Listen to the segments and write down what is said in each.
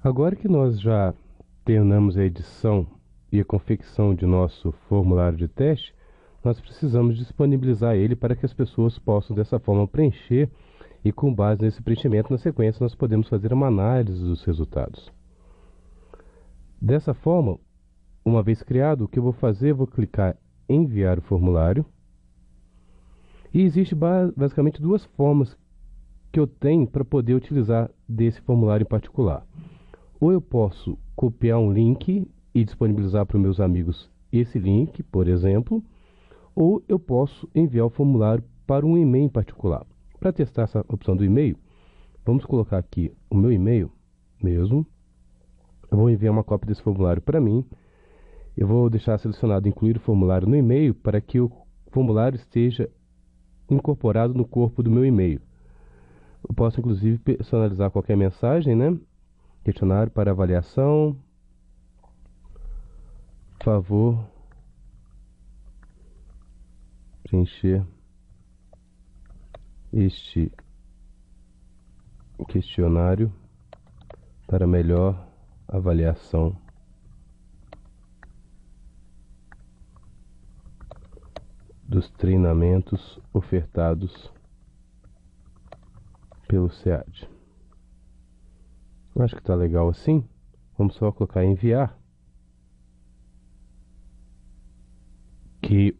Agora que nós já terminamos a edição e a confecção de nosso formulário de teste, nós precisamos disponibilizar ele para que as pessoas possam dessa forma preencher e com base nesse preenchimento, na sequência, nós podemos fazer uma análise dos resultados. Dessa forma, uma vez criado, o que eu vou fazer? Eu vou clicar em enviar o formulário. E existe basicamente duas formas que eu tenho para poder utilizar desse formulário em particular. Ou eu posso copiar um link e disponibilizar para os meus amigos esse link, por exemplo, ou eu posso enviar o formulário para um e-mail em particular. Para testar essa opção do e-mail, vamos colocar aqui o meu e-mail mesmo. Eu vou enviar uma cópia desse formulário para mim. Eu vou deixar selecionado incluir o formulário no e-mail para que o formulário esteja incorporado no corpo do meu e-mail. Eu posso inclusive personalizar qualquer mensagem, né? Questionário para avaliação. Favor preencher este questionário para melhor avaliação dos treinamentos ofertados pelo SEAD. Eu acho que está legal assim. Vamos só colocar em enviar. Que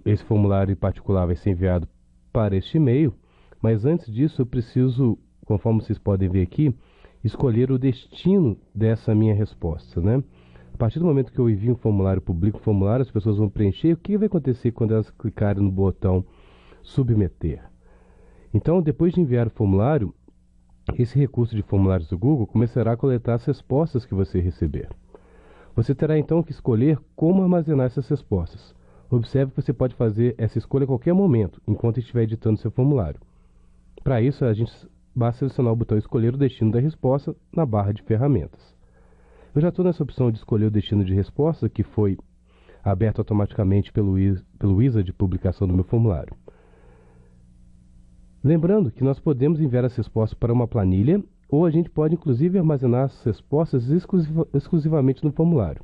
esse formulário em particular vai ser enviado para este e-mail. Mas antes disso eu preciso, conforme vocês podem ver aqui, escolher o destino dessa minha resposta, né? A partir do momento que eu envio um formulário, publico um formulário, as pessoas vão preencher. O que vai acontecer quando elas clicarem no botão submeter? Então, depois de enviar o formulário, esse recurso de formulários do Google começará a coletar as respostas que você receber. Você terá então que escolher como armazenar essas respostas. Observe que você pode fazer essa escolha a qualquer momento, enquanto estiver editando seu formulário. Para isso, basta selecionar o botão escolher o destino da resposta na barra de ferramentas. Eu já estou nessa opção de escolher o destino de resposta, que foi aberto automaticamente pelo wizard de publicação do meu formulário. Lembrando que nós podemos enviar as respostas para uma planilha, ou a gente pode inclusive armazenar as respostas exclusivamente no formulário.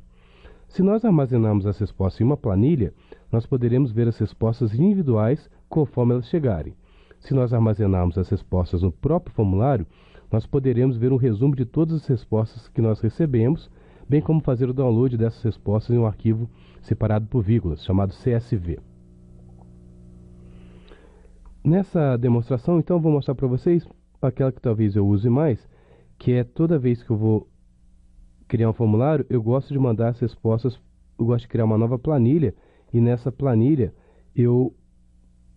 Se nós armazenarmos as respostas em uma planilha, nós poderemos ver as respostas individuais conforme elas chegarem. Se nós armazenarmos as respostas no próprio formulário, nós poderemos ver um resumo de todas as respostas que nós recebemos, bem como fazer o download dessas respostas em um arquivo separado por vírgulas, chamado CSV. Nessa demonstração, então, eu vou mostrar para vocês aquela que talvez eu use mais, que é toda vez que eu vou criar um formulário, eu gosto de mandar as respostas, eu gosto de criar uma nova planilha, e nessa planilha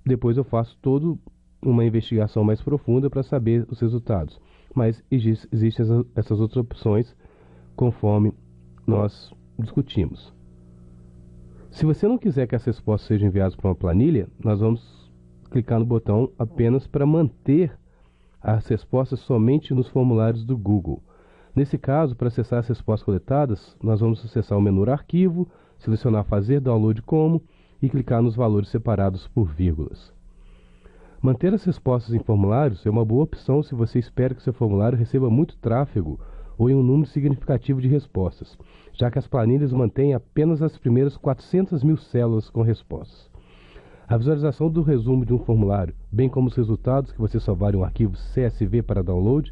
depois eu faço toda uma investigação mais profunda para saber os resultados. Mas existem essas outras opções conforme nós discutimos. Se você não quiser que as respostas sejam enviadas para uma planilha, nós vamos clicar no botão apenas para manter as respostas somente nos formulários do Google. Nesse caso, para acessar as respostas coletadas, nós vamos acessar o menu Arquivo, selecionar Fazer Download Como e clicar nos valores separados por vírgulas. Manter as respostas em formulários é uma boa opção se você espera que seu formulário receba muito tráfego ou em um número significativo de respostas, já que as planilhas mantêm apenas as primeiras 400.000 células com respostas. A visualização do resumo de um formulário, bem como os resultados que você salvar em um arquivo CSV para download,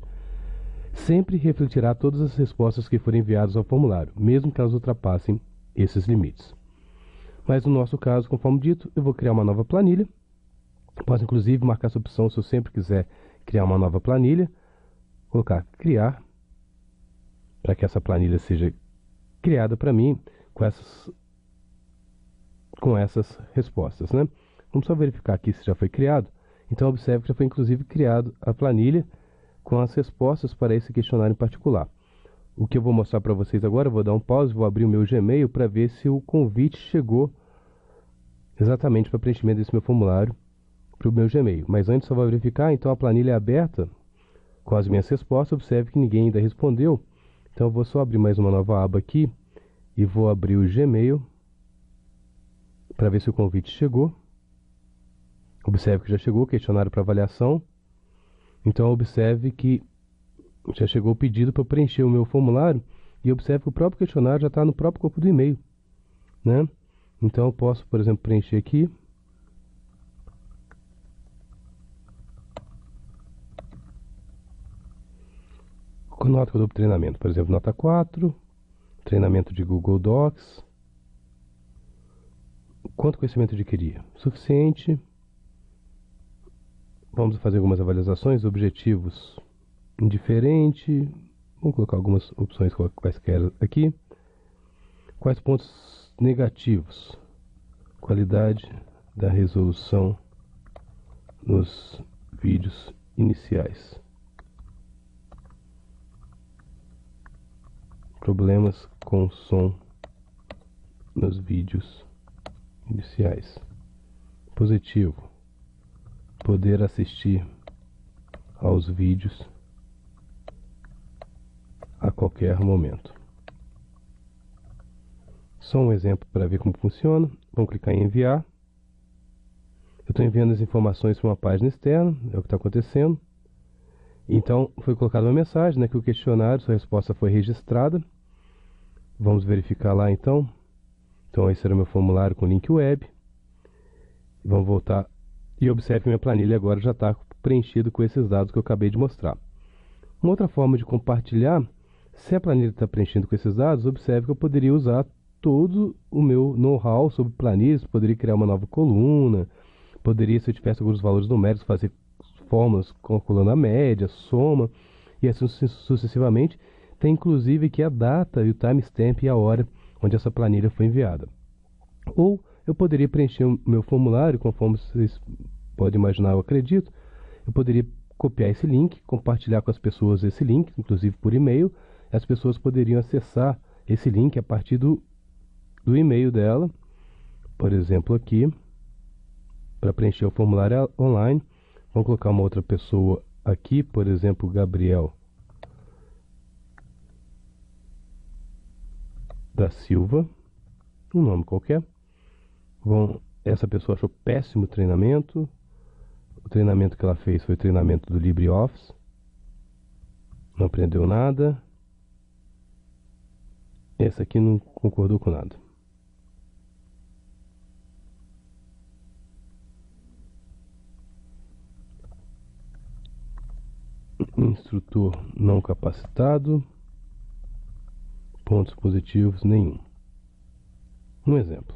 sempre refletirá todas as respostas que forem enviadas ao formulário, mesmo que elas ultrapassem esses limites. Mas no nosso caso, conforme dito, eu vou criar uma nova planilha. Posso inclusive marcar essa opção se eu sempre quiser criar uma nova planilha. Colocar criar, para que essa planilha seja criada para mim com essas respostas, né? Vamos só verificar aqui se já foi criado. Então observe que já foi inclusive criado a planilha com as respostas para esse questionário em particular. O que eu vou mostrar para vocês agora, eu vou dar um pause, vou abrir o meu Gmail para ver se o convite chegou exatamente para preenchimento desse meu formulário para o meu Gmail. Mas antes só vou verificar, então a planilha é aberta com as minhas respostas. Observe que ninguém ainda respondeu. Então eu vou só abrir mais uma nova aba aqui e vou abrir o Gmail para ver se o convite chegou. Observe que já chegou o questionário para avaliação. Então observe que Já chegou o pedido para eu preencher o meu formulário e observe que o próprio questionário já está no próprio corpo do e-mail, né? Então eu posso, por exemplo, preencher aqui. Com nota que eu dou para treinamento, por exemplo, nota 4, treinamento de Google Docs. Quanto conhecimento adquirir? Suficiente. Vamos fazer algumas avaliações, objetivos indiferente. Vamos colocar algumas opções quaisquer aqui. Quais pontos negativos? Qualidade da resolução nos vídeos iniciais. Problemas com som nos vídeos iniciais. Positivo: poder assistir aos vídeos a qualquer momento. Só um exemplo para ver como funciona. Vamos clicar em enviar. Eu estou enviando as informações para uma página externa, é o que está acontecendo. Então, foi colocada uma mensagem, né, que o questionário, sua resposta foi registrada. Vamos verificar lá então. Então, esse era o meu formulário com link web. Vamos voltar e observe que minha planilha agora já está preenchida com esses dados que eu acabei de mostrar. Uma outra forma de compartilhar, se a planilha está preenchendo com esses dados, observe que eu poderia usar todo o meu know-how sobre planilhas, poderia criar uma nova coluna, poderia, se eu tivesse alguns valores numéricos, fazer fórmulas calculando a média, soma, e assim sucessivamente. Tem inclusive aqui a data e o timestamp e a hora onde essa planilha foi enviada. Ou eu poderia preencher o meu formulário, conforme vocês podem imaginar, eu acredito. Eu poderia copiar esse link, compartilhar com as pessoas esse link, inclusive por e-mail. As pessoas poderiam acessar esse link a partir do e-mail dela. Por exemplo, aqui, para preencher o formulário online, vamos colocar uma outra pessoa aqui, por exemplo, Gabriel da Silva, um nome qualquer. Bom, essa pessoa achou péssimo o treinamento. O treinamento que ela fez foi o treinamento do LibreOffice. Não aprendeu nada. Essa aqui não concordou com nada. Instrutor não capacitado. Pontos positivos nenhum. Um exemplo.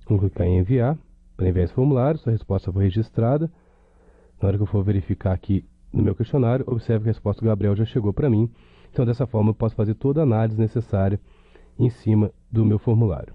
Vamos clicar em enviar. Para enviar esse formulário, sua resposta foi registrada. Na hora que eu for verificar aqui no meu questionário, observe que a resposta do Gabriel já chegou para mim. Então, dessa forma, eu posso fazer toda a análise necessária em cima do meu formulário.